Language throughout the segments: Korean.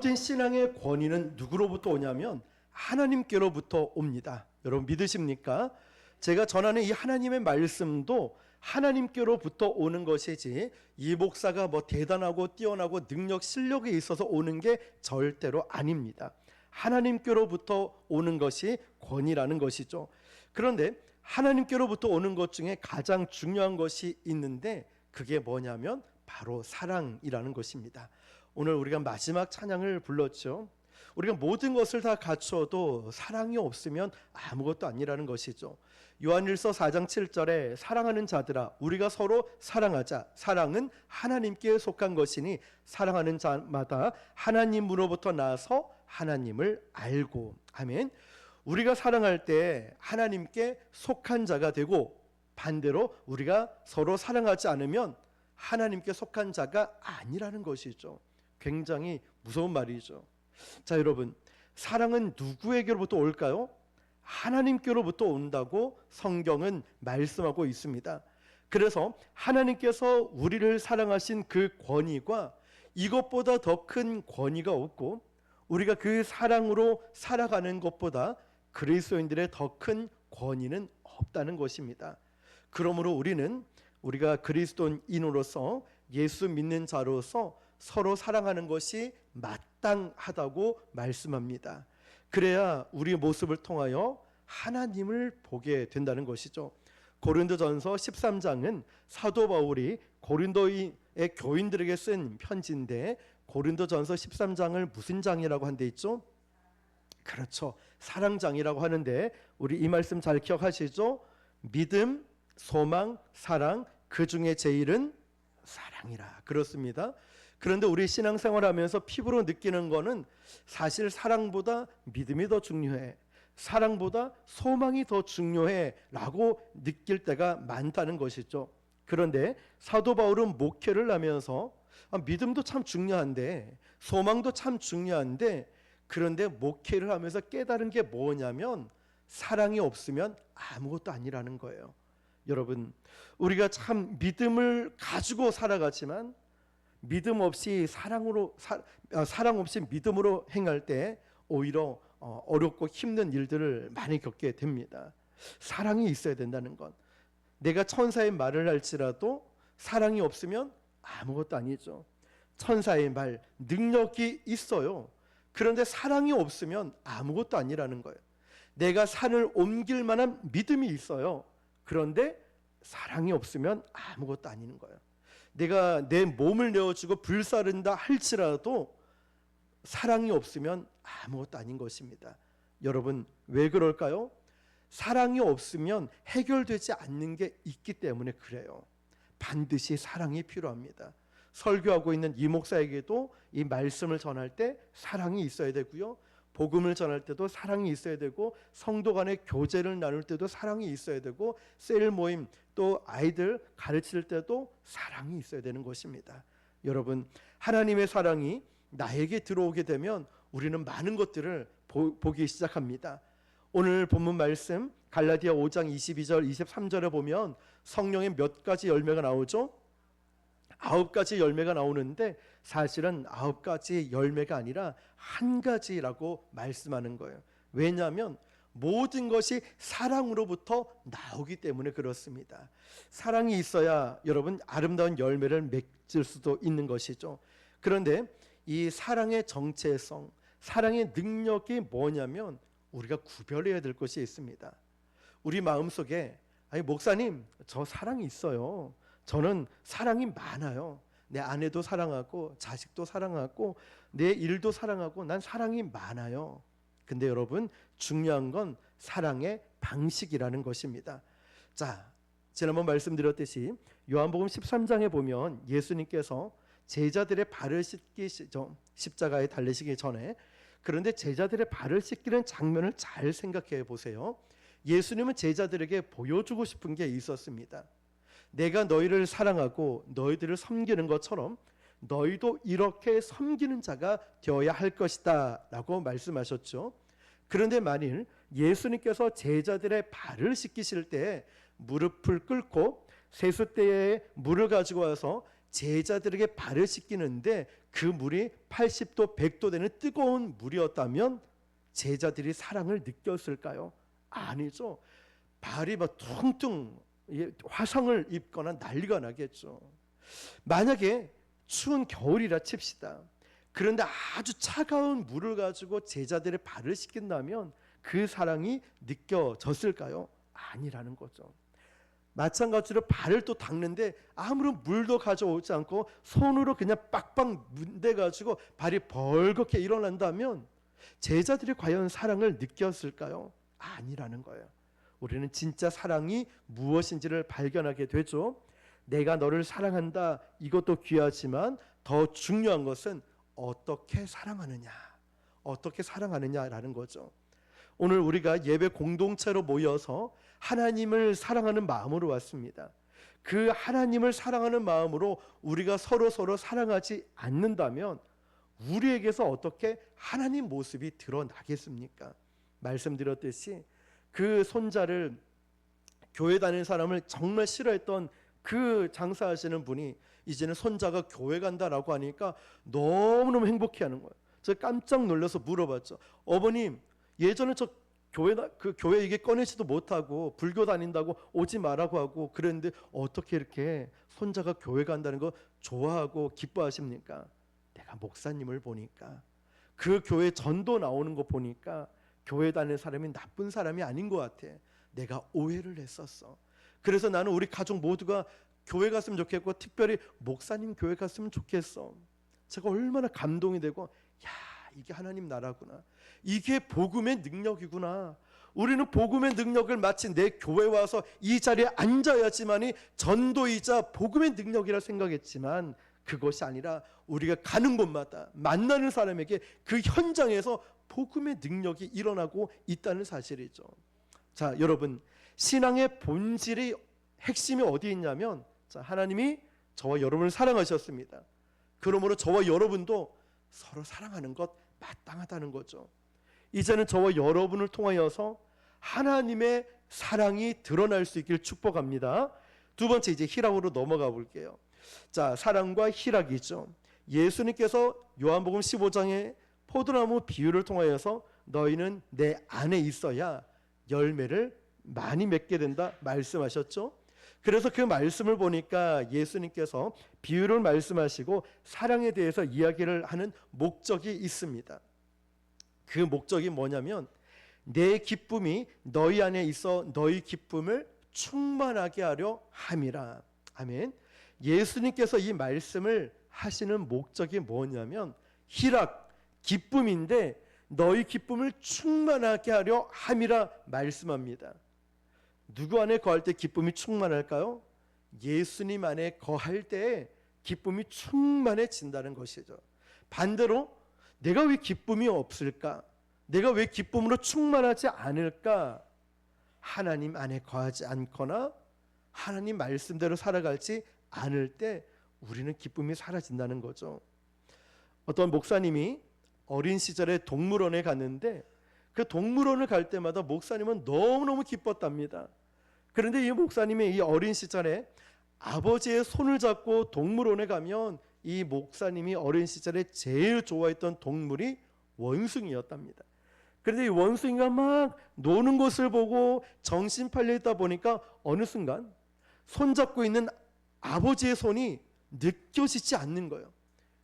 진 신앙의 권위는 누구로부터 오냐면 하나님께로부터 옵니다. 여러분 믿으십니까? 제가 전하는 이 하나님의 말씀도 하나님께로부터 오는 것이지 이 목사가 뭐 대단하고 뛰어나고 능력 실력에 있어서 오는 게 절대로 아닙니다. 하나님께로부터 오는 것이 권위라는 것이죠. 그런데 하나님께로부터 오는 것 중에 가장 중요한 것이 있는데 그게 뭐냐면 바로 사랑이라는 것입니다. 오늘 우리가 마지막 찬양을 불렀죠. 우리가 모든 것을 다 갖추어도 사랑이 없으면 아무것도 아니라는 것이죠. 요한일서 4장 7절에 사랑하는 자들아 우리가 서로 사랑하자. 사랑은 하나님께 속한 것이니 사랑하는 자마다 하나님으로부터 나서 하나님을 알고. 아멘. 우리가 사랑할 때 하나님께 속한 자가 되고 반대로 우리가 서로 사랑하지 않으면 하나님께 속한 자가 아니라는 것이죠. 굉장히 무서운 말이죠. 자, 여러분, 사랑은 누구에게로부터 올까요? 하나님께로부터 온다고 성경은 말씀하고 있습니다. 그래서 하나님께서 우리를 사랑하신 그 권위가 이것보다 더 큰 권위가 없고 우리가 그 사랑으로 살아가는 것보다 그리스도인들의 더 큰 권위는 없다는 것입니다. 그러므로 우리가 그리스도인으로서 예수 믿는 자로서 서로 사랑하는 것이 마땅하다고 말씀합니다. 그래야 우리의 모습을 통하여 하나님을 보게 된다는 것이죠. 고린도전서 13장은 사도 바울이 고린도의 교인들에게 쓴 편지인데 고린도전서 13장을 무슨 장이라고 한 데 있죠? 그렇죠. 사랑장이라고 하는데 우리 이 말씀 잘 기억하시죠? 믿음, 소망, 사랑, 그 중에 제일은 사랑이라. 그렇습니다. 그런데 우리 신앙생활하면서 피부로 느끼는 거는 사실 사랑보다 믿음이 더 중요해, 사랑보다 소망이 더 중요해 라고 느낄 때가 많다는 것이죠. 그런데 사도 바울은 목회를 하면서 믿음도 참 중요한데 소망도 참 중요한데 그런데 목회를 하면서 깨달은 게 뭐냐면 사랑이 없으면 아무것도 아니라는 거예요. 여러분, 우리가 참 믿음을 가지고 살아가지만 믿음 없이 사랑 없이 믿음으로 행할 때 오히려 어렵고 힘든 일들을 많이 겪게 됩니다. 사랑이 있어야 된다는 건, 내가 천사의 말을 할지라도 사랑이 없으면 아무것도 아니죠. 천사의 말, 능력이 있어요. 그런데 사랑이 없으면 아무것도 아니라는 거예요. 내가 산을 옮길 만한 믿음이 있어요. 그런데 사랑이 없으면 아무것도 아닌 거예요. 내가 내 몸을 내어주고 불사른다 할지라도 사랑이 없으면 아무것도 아닌 것입니다. 여러분, 왜 그럴까요? 사랑이 없으면 해결되지 않는 게 있기 때문에 그래요. 반드시 사랑이 필요합니다. 설교하고 있는 이 목사에게도 이 말씀을 전할 때 사랑이 있어야 되고요, 복음을 전할 때도 사랑이 있어야 되고, 성도 간의 교제를 나눌 때도 사랑이 있어야 되고, 셀 모임 또 아이들 가르칠 때도 사랑이 있어야 되는 것입니다. 여러분, 하나님의 사랑이 나에게 들어오게 되면 우리는 많은 것들을 보기 시작합니다. 오늘 본문 말씀 갈라디아 5장 22절 23절에 보면 성령의 몇 가지 열매가 나오죠? 9가지 열매가 나오는데 사실은 9가지 열매가 아니라 한 가지라고 말씀하는 거예요. 왜냐하면 모든 것이 사랑으로부터 나오기 때문에 그렇습니다. 사랑이 있어야 여러분 아름다운 열매를 맺을 수도 있는 것이죠. 그런데 이 사랑의 정체성, 사랑의 능력이 뭐냐면 우리가 구별해야 될 것이 있습니다. 우리 마음속에 목사님, 저 사랑이 있어요. 저는 사랑이 많아요. 내 아내도 사랑하고 자식도 사랑하고 내 일도 사랑하고 난 사랑이 많아요. 근데 여러분, 중요한 건 사랑의 방식이라는 것입니다. 자, 지난번 말씀드렸듯이 요한복음 13장에 보면 예수님께서 제자들의 발을 씻기시죠. 십자가에 달리시기 전에. 그런데 제자들의 발을 씻기는 장면을 잘 생각해 보세요. 예수님은 제자들에게 보여주고 싶은 게 있었습니다. 내가 너희를 사랑하고 너희들을 섬기는 것처럼 너희도 이렇게 섬기는 자가 되어야 할 것이다 라고 말씀하셨죠. 그런데 만일 예수님께서 제자들의 발을 씻기실 때 무릎을 꿇고 세숫대에 물을 가지고 와서 제자들에게 발을 씻기는데 그 물이 80도 100도 되는 뜨거운 물이었다면 제자들이 사랑을 느꼈을까요? 아니죠. 발이 막 퉁퉁 화상을 입거나 난리가 나겠죠. 만약에 추운 겨울이라 칩시다. 그런데 아주 차가운 물을 가지고 제자들의 발을 씻긴다면 그 사랑이 느껴졌을까요? 아니라는 거죠. 마찬가지로 발을 또 닦는데 아무런 물도 가져오지 않고 손으로 그냥 빡빡 문대가지고 발이 벌겋게 일어난다면 제자들이 과연 사랑을 느꼈을까요? 아니라는 거예요. 우리는 진짜 사랑이 무엇인지를 발견하게 되죠. 내가 너를 사랑한다, 이것도 귀하지만 더 중요한 것은 어떻게 사랑하느냐, 어떻게 사랑하느냐라는 거죠. 오늘 우리가 예배 공동체로 모여서 하나님을 사랑하는 마음으로 왔습니다. 그 하나님을 사랑하는 마음으로 우리가 서로 사랑하지 않는다면 우리에게서 어떻게 하나님 모습이 드러나겠습니까? 말씀드렸듯이 그 손자를, 교회 다니는 사람을 정말 싫어했던 그 장사하시는 분이 이제는 손자가 교회 간다라고 하니까 너무너무 행복해하는 거예요. 저 깜짝 놀라서 물어봤죠. 어머님, 예전에 저 교회 얘기 꺼내지도 못하고 불교 다닌다고 오지 말라고 하고 그랬는데 어떻게 이렇게 손자가 교회 간다는 거 좋아하고 기뻐하십니까? 내가 목사님을 보니까, 그 교회 전도 나오는 거 보니까 교회 다니는 사람이 나쁜 사람이 아닌 것 같아. 내가 오해를 했었어. 그래서 나는 우리 가족 모두가 교회 갔으면 좋겠고 특별히 목사님 교회 갔으면 좋겠어. 제가 얼마나 감동이 되고, 야, 이게 하나님 나라구나, 이게 복음의 능력이구나. 우리는 복음의 능력을 마치 내 교회 와서 이 자리에 앉아야지만이 전도이자 복음의 능력이라 생각했지만 그것이 아니라 우리가 가는 곳마다 만나는 사람에게 그 현장에서 복음의 능력이 일어나고 있다는 사실이죠. 자, 여러분, 신앙의 본질이, 핵심이 어디에 있냐면, 자, 하나님이 저와 여러분을 사랑하셨습니다. 그러므로 저와 여러분도 서로 사랑하는 것 마땅하다는 거죠. 이제는 저와 여러분을 통하여서 하나님의 사랑이 드러날 수 있기를 축복합니다. 두 번째, 이제 희락으로 넘어가 볼게요. 자, 사랑과 희락이죠. 예수님께서 요한복음 15장에 포도나무 비유를 통하여서 너희는 내 안에 있어야 열매를 많이 맺게 된다 말씀하셨죠. 그래서 그 말씀을 보니까 예수님께서 비유를 말씀하시고 사랑에 대해서 이야기를 하는 목적이 있습니다. 그 목적이 뭐냐면, 내 기쁨이 너희 안에 있어 너희 기쁨을 충만하게 하려 함이라. 아멘. 예수님께서 이 말씀을 하시는 목적이 뭐냐면 희락, 기쁨인데 너희 기쁨을 충만하게 하려 함이라 말씀합니다. 누구 안에 거할 때 기쁨이 충만할까요? 예수님 안에 거할 때 기쁨이 충만해진다는 것이죠. 반대로 내가 왜 기쁨이 없을까? 내가 왜 기쁨으로 충만하지 않을까? 하나님 안에 거하지 않거나 하나님 말씀대로 살아가지 않을 때 우리는 기쁨이 사라진다는 거죠. 어떤 목사님이 어린 시절에 동물원에 갔는데 그 동물원을 갈 때마다 목사님은 너무너무 기뻤답니다. 그런데 이 목사님이 이 어린 시절에 아버지의 손을 잡고 동물원에 가면 이 목사님이 어린 시절에 제일 좋아했던 동물이 원숭이였답니다. 그런데 이 원숭이가 막 노는 것을 보고 정신 팔려 있다 보니까 어느 순간 손잡고 있는 아버지의 손이 느껴지지 않는 거예요.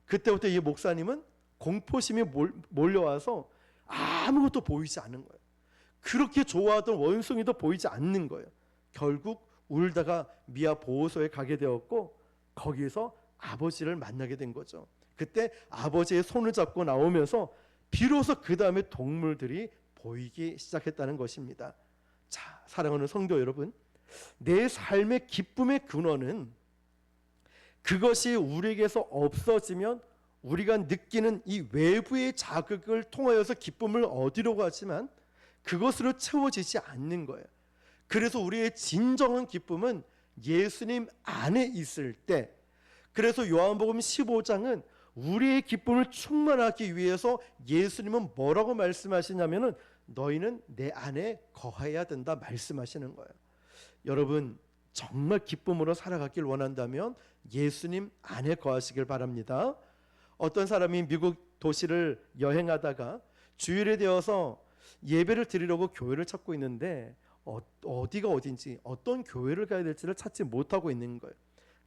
그때부터 이 목사님은 공포심이 몰려와서 아무것도 보이지 않는 거예요. 그렇게 좋아하던 원숭이도 보이지 않는 거예요. 결국 울다가 미아 보호소에 가게 되었고 거기에서 아버지를 만나게 된 거죠. 그때 아버지의 손을 잡고 나오면서 비로소 그 다음에 동물들이 보이기 시작했다는 것입니다. 자, 사랑하는 성도 여러분, 내 삶의 기쁨의 근원은 그것이 우리에게서 없어지면 우리가 느끼는 이 외부의 자극을 통하여서 기쁨을 얻으려고 하지만 그것으로 채워지지 않는 거예요. 그래서 우리의 진정한 기쁨은 예수님 안에 있을 때, 그래서 요한복음 15장은 우리의 기쁨을 충만하기 위해서 예수님은 뭐라고 말씀하시냐면은 너희는 내 안에 거해야 된다 말씀하시는 거예요. 여러분, 정말 기쁨으로 살아가길 원한다면 예수님 안에 거하시길 바랍니다. 어떤 사람이 미국 도시를 여행하다가 주일에 되어서 예배를 드리려고 교회를 찾고 있는데 어디가 어딘지 어떤 교회를 가야 될지를 찾지 못하고 있는 거예요.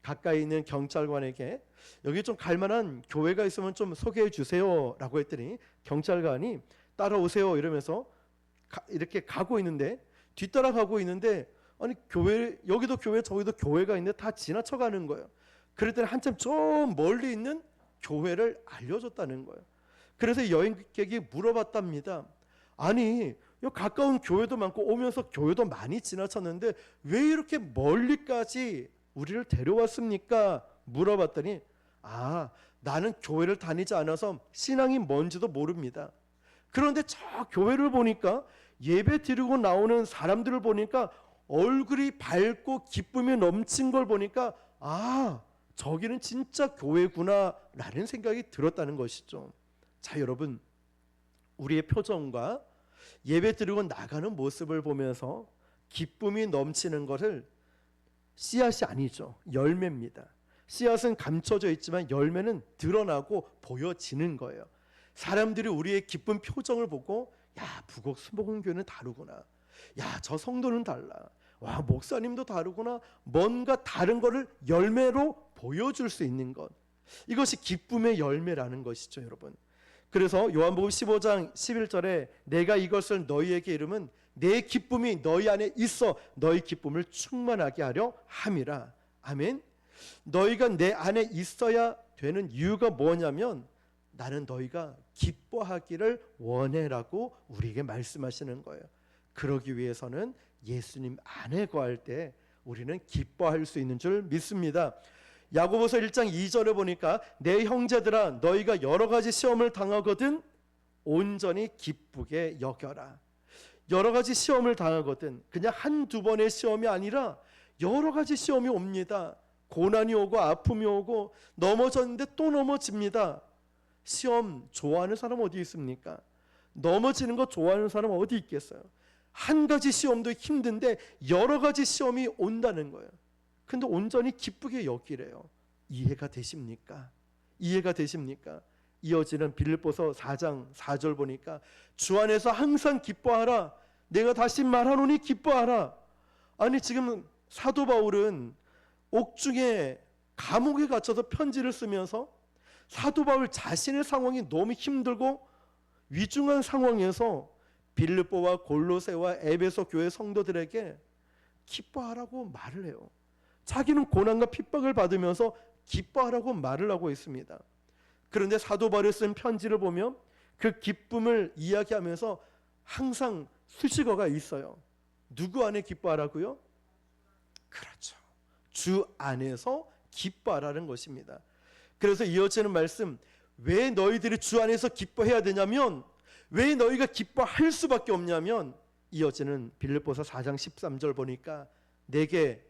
가까이 있는 경찰관에게 여기 좀 갈만한 교회가 있으면 좀 소개해 주세요 라고 했더니 경찰관이 따라오세요 이러면서 이렇게 가고 있는데 뒤따라가고 있는데 아니 교회 여기도 교회 저기도 교회가 있는데 다 지나쳐가는 거예요. 그랬더니 한참 좀 멀리 있는 교회를 알려줬다는 거예요. 그래서 여행객이 물어봤답니다. 아니 요 가까운 교회도 많고 오면서 교회도 많이 지나쳤는데 왜 이렇게 멀리까지 우리를 데려왔습니까? 물어봤더니 나는 교회를 다니지 않아서 신앙이 뭔지도 모릅니다. 그런데 저 교회를 보니까 예배 드리고 나오는 사람들을 보니까 얼굴이 밝고 기쁨이 넘친 걸 보니까 저기는 진짜 교회구나 라는 생각이 들었다는 것이죠. 자, 여러분, 우리의 표정과 예배 드리고 나가는 모습을 보면서 기쁨이 넘치는 것을 씨앗이 아니죠. 열매입니다. 씨앗은 감춰져 있지만 열매는 드러나고 보여지는 거예요. 사람들이 우리의 기쁜 표정을 보고 부곡 수목원교회는 다르구나. 저 성도는 달라. 목사님도 다르구나. 뭔가 다른 거를 열매로 보여줄 수 있는 것. 이것이 기쁨의 열매라는 것이죠, 여러분. 그래서 요한복음 15장 11절에 내가 이것을 너희에게 이름은 내 기쁨이 너희 안에 있어 너희 기쁨을 충만하게 하려 함이라. 아멘. 너희가 내 안에 있어야 되는 이유가 뭐냐면 나는 너희가 기뻐하기를 원해라고 우리에게 말씀하시는 거예요. 그러기 위해서는 예수님 안에 거할 때 우리는 기뻐할 수 있는 줄 믿습니다. 야고보서 1장 2절에 보니까 내 형제들아 너희가 여러 가지 시험을 당하거든 온전히 기쁘게 여겨라. 여러 가지 시험을 당하거든 그냥 한두 번의 시험이 아니라 여러 가지 시험이 옵니다. 고난이 오고 아픔이 오고 넘어졌는데 또 넘어집니다. 시험 좋아하는 사람 어디 있습니까? 넘어지는 거 좋아하는 사람 어디 있겠어요? 한 가지 시험도 힘든데 여러 가지 시험이 온다는 거예요. 근데 온전히 기쁘게 여기래요. 이해가 되십니까? 이해가 되십니까? 이어지는 빌립보서 4장 4절 보니까 주 안에서 항상 기뻐하라. 내가 다시 말하노니 기뻐하라. 아니 지금 사도 바울은 옥중에 감옥에 갇혀서 편지를 쓰면서 사도 바울 자신의 상황이 너무 힘들고 위중한 상황에서 빌립보와 골로새와 에베소 교회 성도들에게 기뻐하라고 말을 해요. 자기는 고난과 핍박을 받으면서 기뻐하라고 말을 하고 있습니다. 그런데 사도 바울이 쓴 편지를 보면 그 기쁨을 이야기하면서 항상 수식어가 있어요. 누구 안에 기뻐하라고요? 그렇죠. 주 안에서 기뻐하라는 것입니다. 그래서 이어지는 말씀, 왜 너희들이 주 안에서 기뻐해야 되냐면, 왜 너희가 기뻐할 수밖에 없냐면, 이어지는 빌립보서 4장 13절 보니까 내게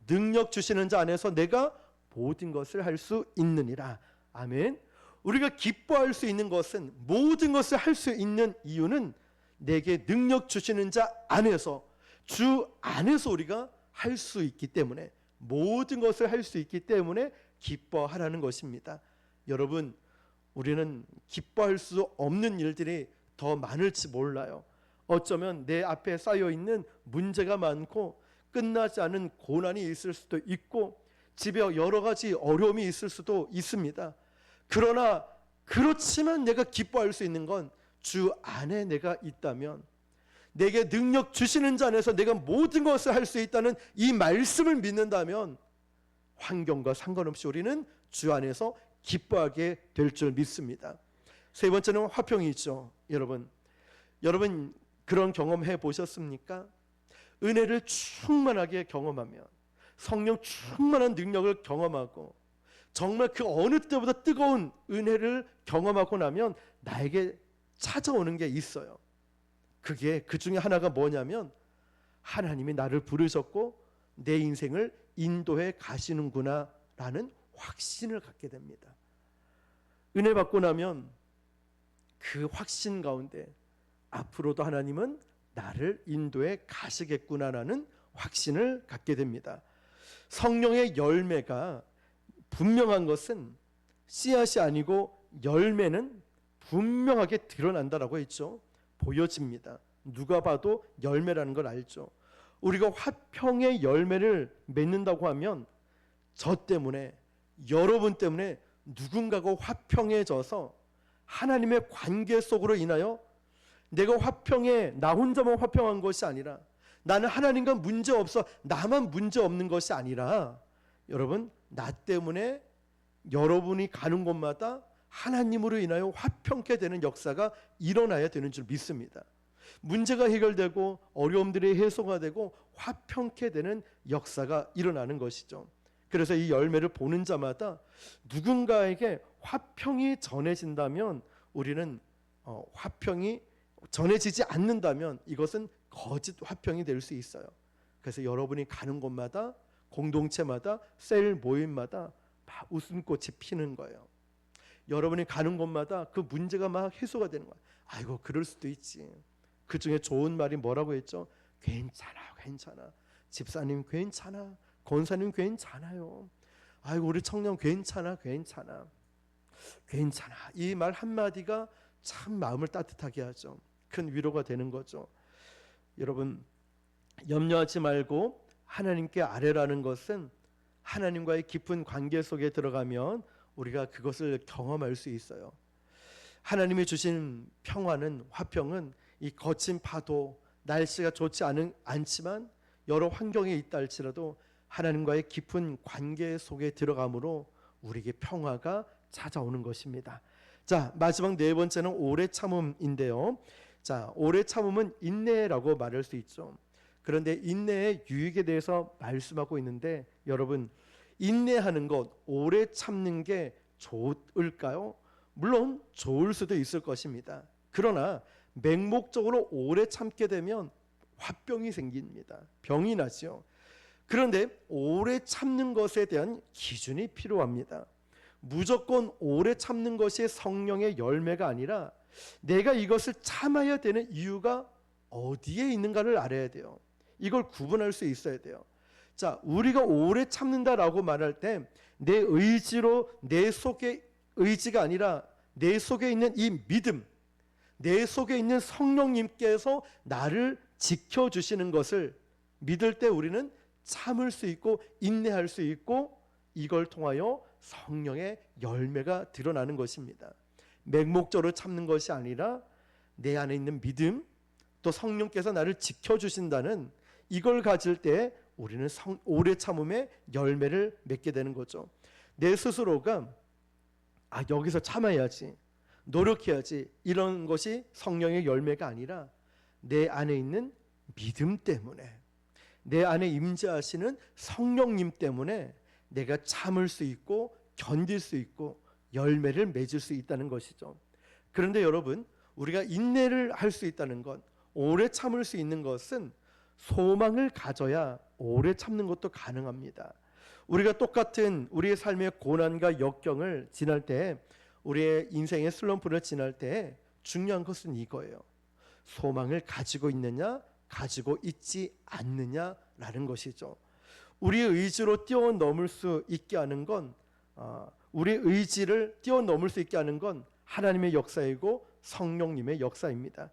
능력 주시는 자 안에서 내가 모든 것을 할 수 있느니라. 아멘. 우리가 기뻐할 수 있는 것은, 모든 것을 할 수 있는 이유는 내게 능력 주시는 자 안에서, 주 안에서 우리가 할 수 있기 때문에, 모든 것을 할 수 있기 때문에 기뻐하라는 것입니다. 여러분, 우리는 기뻐할 수 없는 일들이 더 많을지 몰라요. 어쩌면 내 앞에 쌓여있는 문제가 많고 끝나지 않은 고난이 있을 수도 있고 집에 여러 가지 어려움이 있을 수도 있습니다. 그러나 그렇지만 내가 기뻐할 수 있는 건 주 안에 내가 있다면, 내게 능력 주시는 자 안에서 내가 모든 것을 할 수 있다는 이 말씀을 믿는다면 환경과 상관없이 우리는 주 안에서 기뻐하게 될 줄 믿습니다. 세 번째는 화평이죠. 여러분 그런 경험해 보셨습니까? 은혜를 충만하게 경험하면, 성령 충만한 능력을 경험하고 정말 그 어느 때보다 뜨거운 은혜를 경험하고 나면 나에게 찾아오는 게 있어요. 그게 그 중에 하나가 뭐냐면 하나님이 나를 부르셨고 내 인생을 인도해 가시는구나 라는 확신을 갖게 됩니다. 은혜 받고 나면 그 확신 가운데 앞으로도 하나님은 나를 인도해 가시겠구나라는 확신을 갖게 됩니다. 성령의 열매가 분명한 것은 씨앗이 아니고 열매는 분명하게 드러난다라고 했죠. 보여집니다. 누가 봐도 열매라는 걸 알죠. 우리가 화평의 열매를 맺는다고 하면 저 때문에, 여러분 때문에 누군가가 화평해져서 하나님의 관계 속으로 인하여 내가 화평해, 나 혼자만 화평한 것이 아니라 나는 하나님과 문제 없어, 나만 문제 없는 것이 아니라 여러분, 나 때문에 여러분이 가는 곳마다 하나님으로 인하여 화평케 되는 역사가 일어나야 되는 줄 믿습니다. 문제가 해결되고 어려움들이 해소가 되고 화평케 되는 역사가 일어나는 것이죠. 그래서 이 열매를 보는 자마다 누군가에게 화평이 전해진다면 우리는 화평이 전해지지 않는다면 이것은 거짓 화평이 될 수 있어요. 그래서 여러분이 가는 곳마다, 공동체마다, 셀 모임마다 웃음꽃이 피는 거예요. 여러분이 가는 곳마다 그 문제가 막 해소가 되는 거예요. 아이고, 그럴 수도 있지. 그 중에 좋은 말이 뭐라고 했죠? 괜찮아, 괜찮아. 집사님 괜찮아. 권사님 괜찮아요. 아이고, 우리 청년 괜찮아, 괜찮아. 괜찮아. 이 말 한마디가 참 마음을 따뜻하게 하죠. 큰 위로가 되는 거죠. 여러분, 염려하지 말고 하나님께 아뢰라는 것은 하나님과의 깊은 관계 속에 들어가면 우리가 그것을 경험할 수 있어요. 하나님이 주신 평화는, 화평은 이 거친 파도, 날씨가 좋지 않지만 여러 환경에 있다 할지라도 하나님과의 깊은 관계 속에 들어감으로 우리에게 평화가 찾아오는 것입니다. 자, 마지막 네 번째는 오래 참음인데요. 자, 오래 참음은 인내라고 말할 수 있죠. 그런데 인내의 유익에 대해서 말씀하고 있는데 여러분, 인내하는 것, 오래 참는 게 좋을까요? 물론 좋을 수도 있을 것입니다. 그러나 맹목적으로 오래 참게 되면 화병이 생깁니다. 병이 나죠. 그런데 오래 참는 것에 대한 기준이 필요합니다. 무조건 오래 참는 것이 성령의 열매가 아니라 내가 이것을 참아야 되는 이유가 어디에 있는가를 알아야 돼요. 이걸 구분할 수 있어야 돼요. 자, 우리가 오래 참는다라고 말할 때 내 의지로, 내 속에 의지가 아니라 내 속에 있는 이 믿음, 내 속에 있는 성령님께서 나를 지켜주시는 것을 믿을 때 우리는 참을 수 있고 인내할 수 있고 이걸 통하여 성령의 열매가 드러나는 것입니다. 맹목적으로 참는 것이 아니라 내 안에 있는 믿음, 또 성령께서 나를 지켜주신다는 이걸 가질 때 우리는 오래 참음의 열매를 맺게 되는 거죠. 내 스스로가 여기서 참아야지, 노력해야지, 이런 것이 성령의 열매가 아니라 내 안에 있는 믿음 때문에, 내 안에 임재하시는 성령님 때문에 내가 참을 수 있고 견딜 수 있고 열매를 맺을 수 있다는 것이죠. 그런데 여러분, 우리가 인내를 할 수 있다는 것, 오래 참을 수 있는 것은 소망을 가져야 오래 참는 것도 가능합니다. 우리가 똑같은 우리의 삶의 고난과 역경을 지날 때, 우리의 인생의 슬럼프를 지날 때 중요한 것은 이거예요. 소망을 가지고 있느냐, 가지고 있지 않느냐라는 것이죠. 우리의 의지로 뛰어넘을 수 있게 하는 건, 우리의 의지를 뛰어넘을 수 있게 하는 건 하나님의 역사이고 성령님의 역사입니다.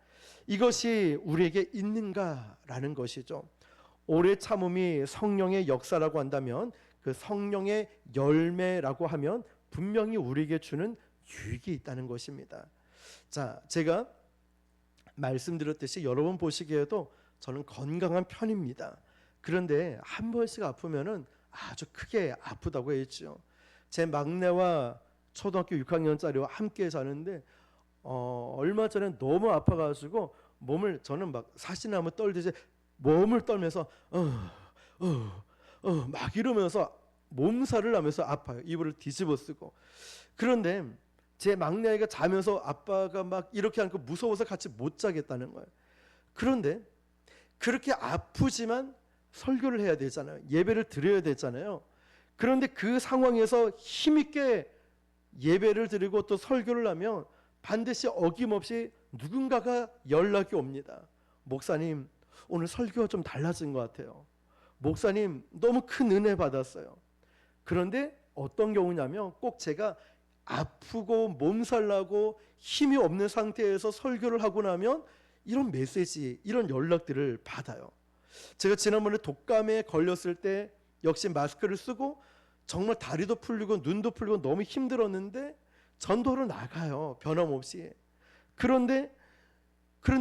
이것이 우리에게 있는가라는 것이죠. 오래 참음이 성령의 역사라고 한다면 그 성령의 열매라고 하면 분명히 우리에게 주는 유익이 있다는 것입니다. 자, 제가 말씀드렸듯이 여러분 보시기에도 저는 건강한 편입니다. 그런데 한 번씩 아프면은 아주 크게 아프다고 했죠. 제 막내와 초등학교 6학년짜리와 함께 자는데 얼마 전에 너무 아파가지고 몸을, 저는 막 사시나무 떨듯이 몸을 떨면서 막 이러면서 몸살을 나면서 아파요. 이불을 뒤집어 쓰고. 그런데 제 막내아이가 자면서 아빠가 막 이렇게 하니까 무서워서 같이 못 자겠다는 거예요. 그런데 그렇게 아프지만 설교를 해야 되잖아요. 예배를 드려야 되잖아요. 그런데 그 상황에서 힘있게 예배를 드리고 또 설교를 하면 반드시 어김없이 누군가가 연락이 옵니다. 목사님, 오늘 설교가 좀 달라진 것 같아요. 목사님 너무 큰 은혜 받았어요. 그런데 어떤 경우냐면 꼭 제가 아프고 몸살나고 힘이 없는 상태에서 설교를 하고 나면 이런 메시지, 이런 연락들을 받아요. 제가 지난번에 독감에 걸렸을 때 역시 마스크를 쓰고 정말 다리도 풀리고 눈도 풀리고 너무 힘들었는데 전도를 나가요. 변함없이. 그런데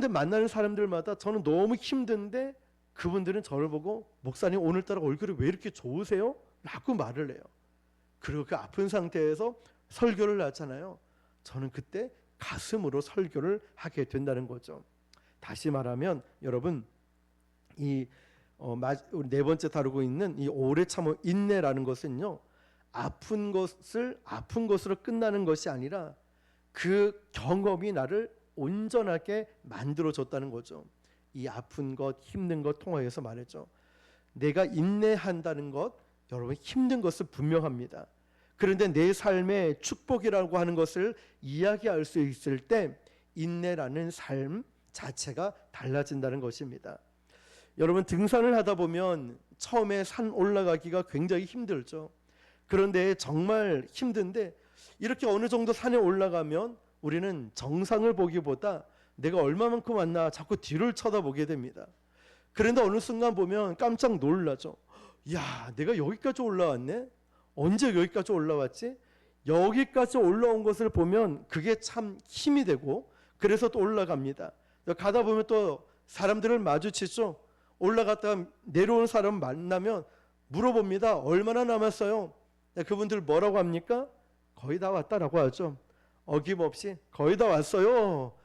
만나는 사람들마다 저는 너무 힘든데 그분들은 저를 보고 목사님 오늘따라 얼굴이 왜 이렇게 좋으세요? 라고 말을 해요. 그리고 그 아픈 상태에서 설교를 하잖아요. 저는 그때 가슴으로 설교를 하게 된다는 거죠. 다시 말하면 여러분 이 네 번째 다루고 있는 이 오래 참은 인내라는 것은요, 아픈 것으로 끝나는 것이 아니라 그 경험이 나를 온전하게 만들어줬다는 거죠. 이 아픈 것, 힘든 것 통하여서 말했죠. 내가 인내한다는 것, 여러분 힘든 것은 분명합니다. 그런데 내 삶의 축복이라고 하는 것을 이야기할 수 있을 때 인내라는 삶 자체가 달라진다는 것입니다. 여러분 등산을 하다 보면 처음에 산 올라가기가 굉장히 힘들죠. 그런데 정말 힘든데 이렇게 어느 정도 산에 올라가면 우리는 정상을 보기보다 내가 얼마만큼 왔나 자꾸 뒤를 쳐다보게 됩니다. 그런데 어느 순간 보면 깜짝 놀라죠. 야, 내가 여기까지 올라왔네? 언제 여기까지 올라왔지? 여기까지 올라온 것을 보면 그게 참 힘이 되고 그래서 또 올라갑니다. 가다 보면 또 사람들을 마주치죠. 올라갔다가 내려오는 사람 만나면 물어봅니다. 얼마나 남았어요? 그분들 뭐라고 합니까? 거의 다 왔다라고 하죠. 어김없이 거의 다 왔어요.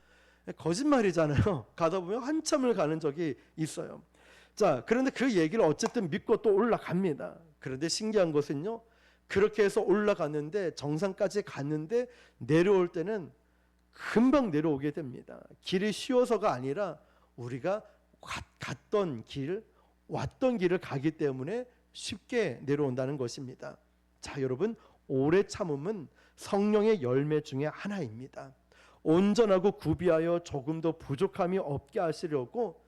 거짓말이잖아요. 가다 보면 한참을 가는 적이 있어요. 자, 그런데 그 얘기를 어쨌든 믿고 또 올라갑니다. 그런데 신기한 것은요, 그렇게 해서 올라갔는데 정상까지 갔는데 내려올 때는 금방 내려오게 됩니다. 길이 쉬워서가 아니라 우리가 갔던 길, 왔던 길을 가기 때문에 쉽게 내려온다는 것입니다. 자, 여러분, 오래 참음은 성령의 열매 중에 하나입니다. 온전하고 구비하여 조금도 부족함이 없게 하시려고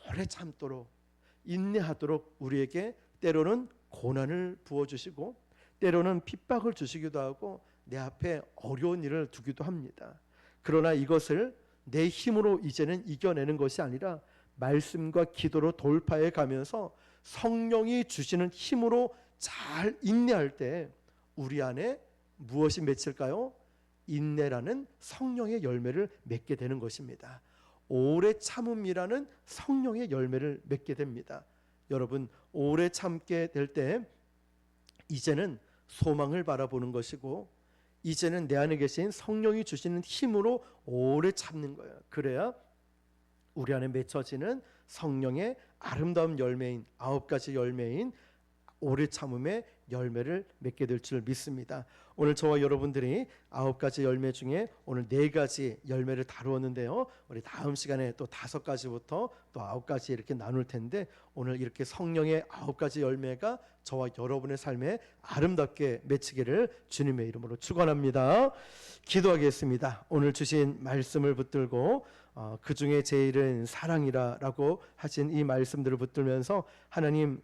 오래 참도록 인내하도록 우리에게 때로는 고난을 부어주시고 때로는 핍박을 주시기도 하고 내 앞에 어려운 일을 두기도 합니다. 그러나 이것을 내 힘으로 이제는 이겨내는 것이 아니라 말씀과 기도로 돌파해 가면서 성령이 주시는 힘으로 잘 인내할 때 우리 안에 무엇이 맺힐까요? 인내라는 성령의 열매를 맺게 되는 것입니다. 오래 참음이라는 성령의 열매를 맺게 됩니다. 여러분, 오래 참게 될 때 이제는 소망을 바라보는 것이고 이제는 내 안에 계신 성령이 주시는 힘으로 오래 참는 거예요. 그래야 우리 안에 맺혀지는 성령의 아름다운 열매인 9가지 열매인 오래 참음의 열매를 맺게 될 줄 믿습니다. 오늘 저와 여러분들이 9가지 열매 중에 오늘 4가지 열매를 다루었는데요. 우리 다음 시간에 또 5가지부터 또 9가지 이렇게 나눌 텐데 오늘 이렇게 성령의 9가지 열매가 저와 여러분의 삶에 아름답게 맺히기를 주님의 이름으로 축원합니다. 기도하겠습니다. 오늘 주신 말씀을 붙들고 그 중에 제일은 사랑이라고 하신 이 말씀들을 붙들면서 하나님